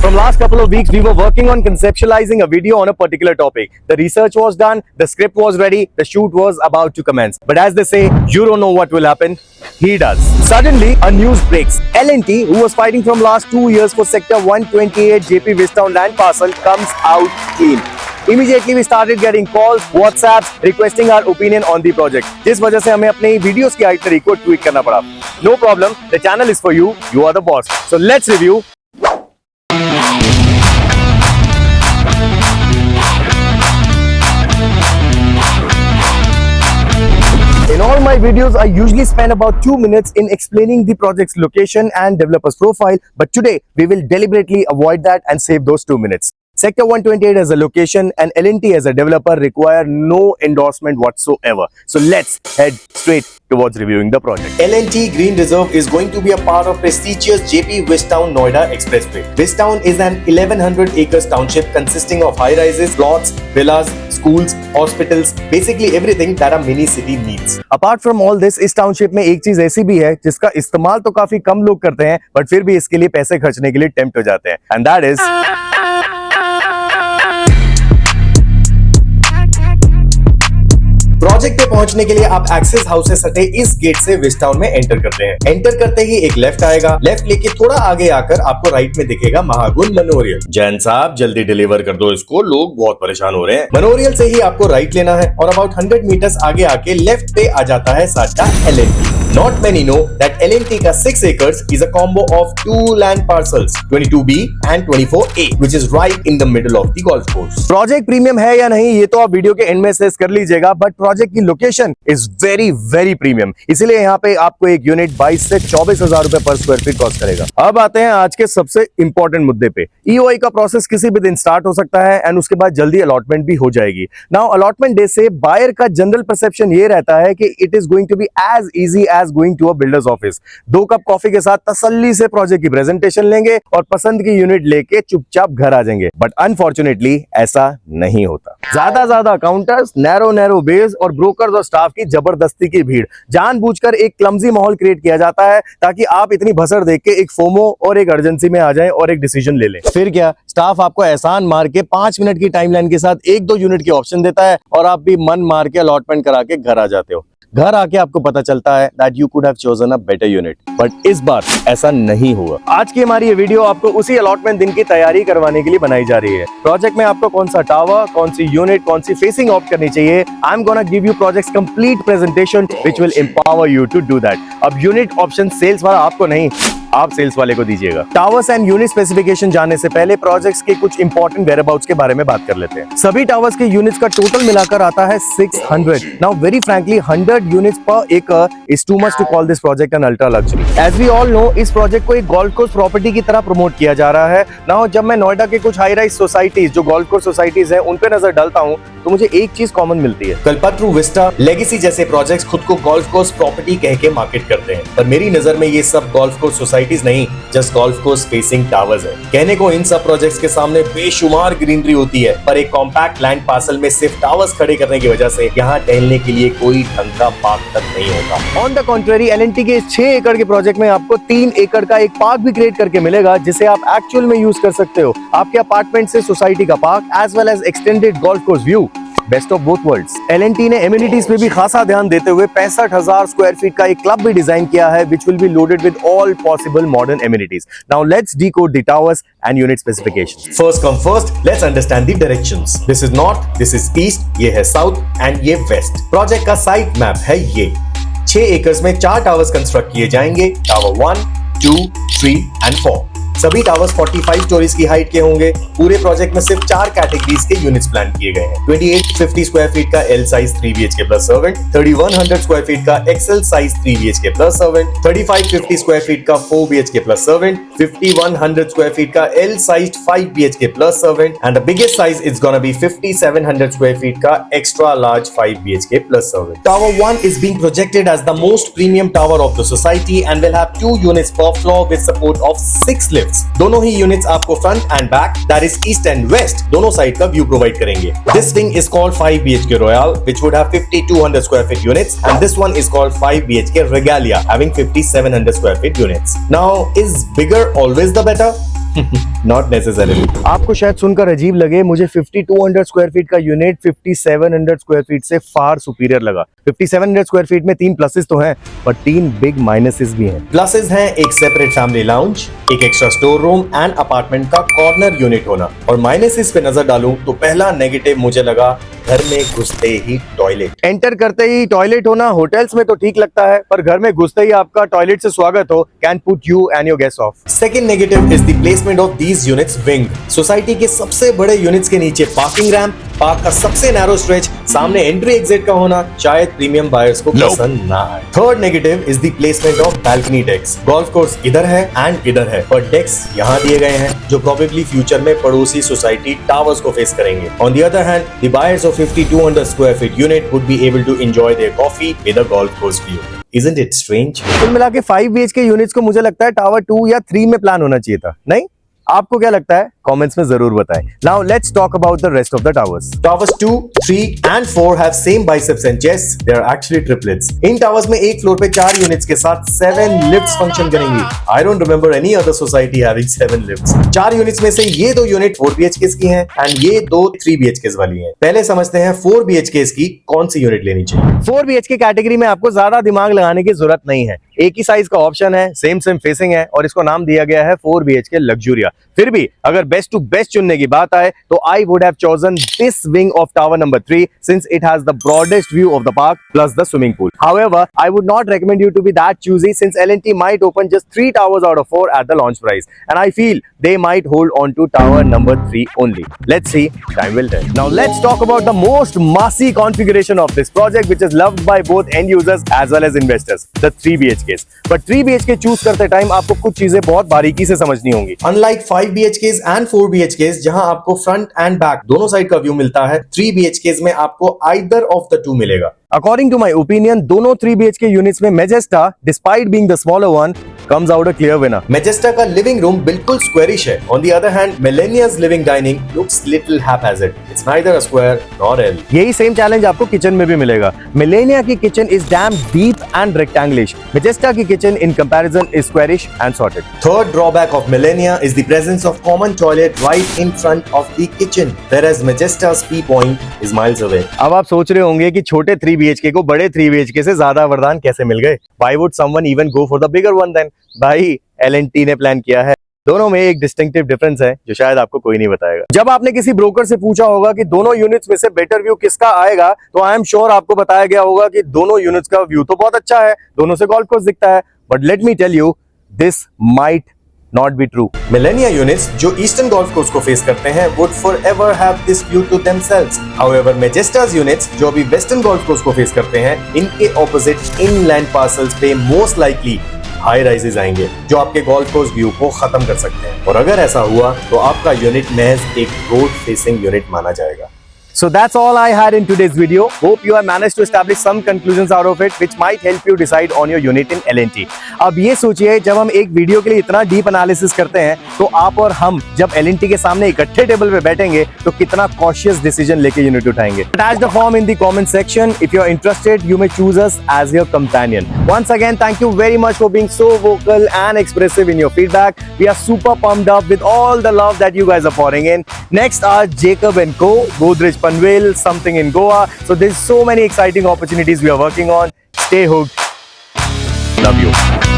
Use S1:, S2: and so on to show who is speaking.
S1: From last couple of weeks, we were working on conceptualizing a video on a particular topic. The research was done, the script was ready, the shoot was about to commence. But as they say, you don't know what will happen. He does. Suddenly, a news breaks. L&T, who was fighting from last 2 years for Sector 128 JP Vistown land parcel, comes out clean. Immediately we started getting calls, WhatsApps requesting our opinion on the project. जिस वजह से हमें अपने videos की itinerary को tweet करना पड़ा. No problem, the channel is for you. You are the boss. So let's review. In all my videos, I usually spend about 2 minutes in explaining the project's location and developer's profile, but today we will deliberately avoid that and save those 2 minutes. Sector 128 as a location and L&T as a developer require no endorsement whatsoever. So let's head straight towards reviewing the project. L&T Green Reserve is going to be a part of prestigious JP Vistown Noida Expressway. Vistown is an 1100 acres township consisting of high-rises, plots, villas, schools, hospitals, basically everything that a mini city needs. Apart from all this, इस township में एक चीज ऐसी भी है जिसका इस्तेमाल तो काफी कम लोग करते हैं, बट फिर भी इसके लिए पैसे खर्चने के लिए टेम्प्ट हो जाते हैं. And that is प्रोजेक्ट पे पहुंचने के लिए आप एक्सेस हाउस से सटे इस गेट से विस्टाउन में एंटर करते हैं. एंटर करते ही एक लेफ्ट आएगा. लेफ्ट लेके थोड़ा आगे आकर आपको राइट में दिखेगा महागुण मेमोरियल. जैन साहब जल्दी डिलीवर कर दो इसको, लोग बहुत परेशान हो रहे हैं. मेमोरियल से ही आपको राइट लेना है और अबाउट 100 मीटर्स आगे आके लेफ्ट पे आ जाता है साडा L&T. Not many know that L&T का 6 acres is a combo of 2 land parcels, 22B and 24A, which is right in the middle of the golf course. Project premium है या नहीं ये तो आप वीडियो के एंड में असेस कर लीजिएगा, बट प्रोजेक्ट की लोकेशन इज वेरी प्रीमियम. इसीलिए यहाँ पे आपको एक यूनिट 22 से 24,000 रुपए पर स्क्वायर फीट कॉस्ट करेगा. अब आते हैं आज के सबसे इंपॉर्टेंट मुद्दे पे. EOI का प्रोसेस किसी भी दिन स्टार्ट हो सकता है एंड उसके बाद जल्दी अलॉटमेंट भी हो जाएगी. नाउ अलॉटमेंट डे से बायर का जनरल परसेप्शन ये रहता है कि it is going to be as easy as going to a builder's office. 2 cup coffee के साथ तसल्ली से प्रोजेक्ट की प्रेजेंटेशन लेंगे और पसंद की यूनिट लेके चुपचाप घर आ जाएंगे. बट अनफॉर्चुनेटली ऐसा नहीं होता. ज्यादा अकाउंटर्स, नैरो बेस और ब्रोकर्स और स्टाफ की जबरदस्ती की भीड़. जानबूझकर एक क्लमजी माहौल क्रिएट किया जाता है ताकि आप इतनी भसड़ देख के एक फोमो और एक अर्जेंसी में आ जाएं और एक डिसीजन ले लें. फिर क्या, स्टाफ आपको एहसान मार के 5 मिनट की टाइमलाइन के साथ 1-2 यूनिट की ऑप्शन देता है और आप भी मन मार के अलॉटमेंट करा के घर आ जाते हो. घर आके आपको पता चलता है that you could have chosen a better unit. But इस बार ऐसा नहीं हुआ. आज की हमारी ये वीडियो आपको उसी अलॉटमेंट दिन की तैयारी करवाने के लिए बनाई जा रही है. प्रोजेक्ट में आपको कौन सा टावर, कौन सी यूनिट, कौन सी फेसिंग ऑप्ट करनी चाहिए. I am gonna give you projects complete presentation which will empower you to do that. अब यूनिट ऑप्शन सेल्स वाला आपको नहीं, आप सेल्स वाले को दीजिएगा. टावर्स एंड यूनिट स्पेसिफिकेशन जानने से पहले प्रोजेक्ट्स के कुछ इंपॉर्टेंट वेयरअबाउट्स के बारे में बात कर लेते हैं. सभी टावर्स के यूनिट्स का टोटल मिलाकर आता है 600. Now very frankly 100 units per acre is too much to call this project an ultra luxury. As we all know, इस प्रोजेक्ट को एक गोल्फ कोर्स प्रॉपर्टी की तरह प्रमोट किया जा रहा है. नाउ जब मैं नोएडा के कुछ हाई राइज सोसाइटीज जो गोल्फ कोर्स सोसाइटीज हैं उन पे नजर डालता हूँ तो मुझे एक चीज कॉमन मिलती है. कल्पतरू, विस्टा, लेगेसी जैसे प्रोजेक्ट्स खुद को गोल्फ कोर्स प्रॉपर्टी कह के मार्केट करते हैं, पर मेरी नजर में ये सब गोल्फ कोर्स सोसाइटीज नहीं, just golf course facing towers है. कहने को इन सब प्रोजेक्ट्स के सामने बेशुमार ग्रीनरी होती है, पर एक कॉम्पैक्ट लैंड पार्सल में सिर्फ टावर्स खड़े करने की वजह से यहाँ टहलने के लिए कोई ढंग का पार्क तक नहीं होता. ऑन द कॉन्ट्रेरी, L&T के 6 एकड़ के प्रोजेक्ट में आपको 3 एकड़ का एक पार्क भी क्रिएट करके मिलेगा जिसे आप एक्चुअल में यूज कर सकते हो. आपके अपार्टमेंट से सोसाइटी का park as well as extended golf course view. Best of both worlds. L&T ने एमिनिटीज पे भी खासा ध्यान देते हुए 65,000 स्क्वायर फीट का एक क्लब भी डिजाइन किया है which will be loaded with all possible modern amenities. Now let's decode the towers and unit specifications. First come first, let's understand the directions. This is north, this is east, ये है south and ये west. Project का site map है ये. 6 acres में 4 towers construct किए जाएंगे. Tower 1, 2, 3 and 4. सभी टावर्स 45 स्टोरीज की हाइट के होंगे. पूरे प्रोजेक्ट में सिर्फ 4 कैटेगरीज के यूनिट्स प्लान किए गए हैं. 2850 स्क्वायर फीट का L size 3 BHK plus servant, 3100 square feet का XL size 3 BHK plus servant, 3550 square feet का 4 BHK plus servant, 5100 square feet का L size 5 BHK plus servant and the biggest size is gonna be 5700 square feet का extra large 5 BHK plus servant. Tower 1 is being projected as the most premium tower of the society and will have 2 units per floor with support of 6 lifts. दोनों ही units आपको front and back, that is east and west, दोनों side का view provide करेंगे. This wing is called 5 BHK Royal, which would have 5200 square feet units, and this one is called 5 BHK Regalia, having 5700 square feet units. Now, is bigger always the better? Not necessarily.
S2: आपको शायद सुनकर अजीब लगे, मुझे 5200 square feet का unit 5700 square feet से far superior लगा। 5700 square feet में 3 प्लसेस तो हैं, पर 3 बिग माइनसेस भी हैं।
S1: प्लसेस हैं एक सेपरेट फैमिली लाउंज, एक extra store room and apartment का कॉर्नर यूनिट होना। और माइनसेस पे नजर डालूं तो पहला नेगेटिव मुझे लगा घर में घुसते ही टॉयलेट।
S2: एंटर करते ही टॉयलेट होना होटल्स में तो ठीक लगता है, पर घर में घुसते ही आपका टॉयलेट से स्वागत हो can put you and your guest of.
S1: Second negative is the placement of these units wing. Society के सबसे बड़े यूनिट्स के नीचे पार्किंग रैंप, पार्क का सबसे नैरो स्ट्रेच, सामने एंट्री एग्जिट का होना शायद प्रीमियम बायर्स को पसंद ना आए। Third negative is the placement of balcony decks. Golf course इधर है एंड इधर है, पर डेक्स यहाँ दिए गए हैं जो प्रोबेबली फ्यूचर में पड़ोसी सोसाइटी टावर्स को फेस करेंगे। On the other hand, the buyers of 5200 square feet unit would be able to enjoy their coffee with a golf course view. Isn't it strange?
S2: कुल मिला के 5 BHK यूनिट्स को मुझे लगता है टावर 2 या 3 में प्लान होना चाहिए था, नहीं? आपको क्या लगता है? कमेंट्स में जरूर बताएं। Now let's talk about the rest of the towers.
S1: Towers 2, 3 and 4 have same biceps and chests. They are actually triplets. In towers में एक फ्लोर पे 4 यूनिट्स के साथ 7 लिफ्ट्स फंक्शन करेंगी। I don't remember any other society having 7 lifts. 4 units में से ये 2 unit 4 BHKs की हैं एंड ये 2 3 BHKs वाली हैं। पहले समझते हैं 4 BHKs की कौन सी यूनिट लेनी चाहिए।
S2: 4 BHK कैटेगरी में आपको ज्यादा दिमाग लगाने की जरूरत नहीं है, एक ही साइज का ऑप्शन है, सेम फेसिंग है और इसको नाम दिया गया है 4 BHK लग्जूरिया। फिर भी अगर बेस्ट टू बेस्ट चुनने की बात आए तो I would have chosen this wing of tower number 3 since it has the broadest view of the park plus the swimming pool. However, I would not recommend you to be that choosy since L&T might open just 3 towers out of 4 at the launch price, and I feel they might hold on to tower number 3 only. Let's see, time will tell. Now let's talk about the most massy configuration of this project which is loved by both end users as well as investors, the 3 BHKs. But 3 BHK choose करते time आपको कुछ चीजें बहुत बारीकी से समझनी होंगी।
S1: Unlike 5 BHKs and 4 BHKs जहां आपको फ्रंट एंड बैक दोनों साइड का व्यू मिलता है, 3 BHKs में आपको either of the two मिलेगा।
S2: According to my opinion, दोनों 3 BHK units में Majesta, despite being the smaller one, comes out a clear winner.
S1: Majesta का लिविंग रूम बिल्कुल स्क्वेरिश है। On the other hand, Millennia's living dining looks little haphazard. It's neither a square nor L.
S2: यही same challenge आपको kitchen में भी मिलेगा। Millennia की kitchen is damn deep and rectangleish. Majesta की kitchen in comparison is squarish and sorted.
S1: Third drawback of Millennia is the presence of common toilet right in front of the kitchen, whereas Majesta's P point is miles away.
S2: अब आप सोच रहे होंगे कि छोटे 3 BHK को बड़े 3 BHK से ज्यादा वरदान कैसे मिल गए? Why would someone even go for the bigger one then? भाई L&T ने प्लान किया है। दोनों में एक डिस्टिंक्टिव डिफरेंस है जो शायद आपको कोई नहीं बताएगा। जब आपने किसी ब्रोकर से पूछा होगा कि दोनों यूनिट्स में से बेटर व्यू किसका आएगा, तो आई एम श्योर आपको बताया गया होगा कि दोनों यूनिट्स का व्यू तो बहुत अच्छा है, दोनों से गोल्फ कोर्स दिखता है, but let me tell you, this might not be true.
S1: Millennia units जो ईस्टर्न गोल्फ कोर्स को फेस करते हैं would forever have this view to themselves. However, Majesta's units जो अभी वेस्टर्न गोल्फ कोर्स को face करते हैं, इनके ऑपोजिट इनलैंड पार्सल्स पे मोस्ट लाइकली हाई राइजेस आएंगे जो आपके गोल्फ कोर्स व्यू को खत्म कर सकते हैं। और अगर ऐसा हुआ तो आपका यूनिट महज एक रोड फेसिंग यूनिट माना जाएगा।
S2: So that's all I had in today's video. Hope you have managed to establish some conclusions out of it which might help you decide on your unit in L&T. अब ये सोचिए, जब हम एक video के लिए इतना डीप एनालिसिस करते हैं तो आप और हम जब L&T के सामने इकट्ठे टेबल पे बैठेंगे तो कितना कॉशियस डिसीजन लेके यूनिट उठाएंगे। Attach the form in the comment section. If you're interested, you may choose us as your companion. Once again, thank you very much for being so vocal and expressive in your feedback. We are super pumped up with all the love that you guys are pouring in. Next are Jacob & Co, Godrej Panvel, something in Goa. So there's so many exciting opportunities we are working on. Stay hooked. Love you.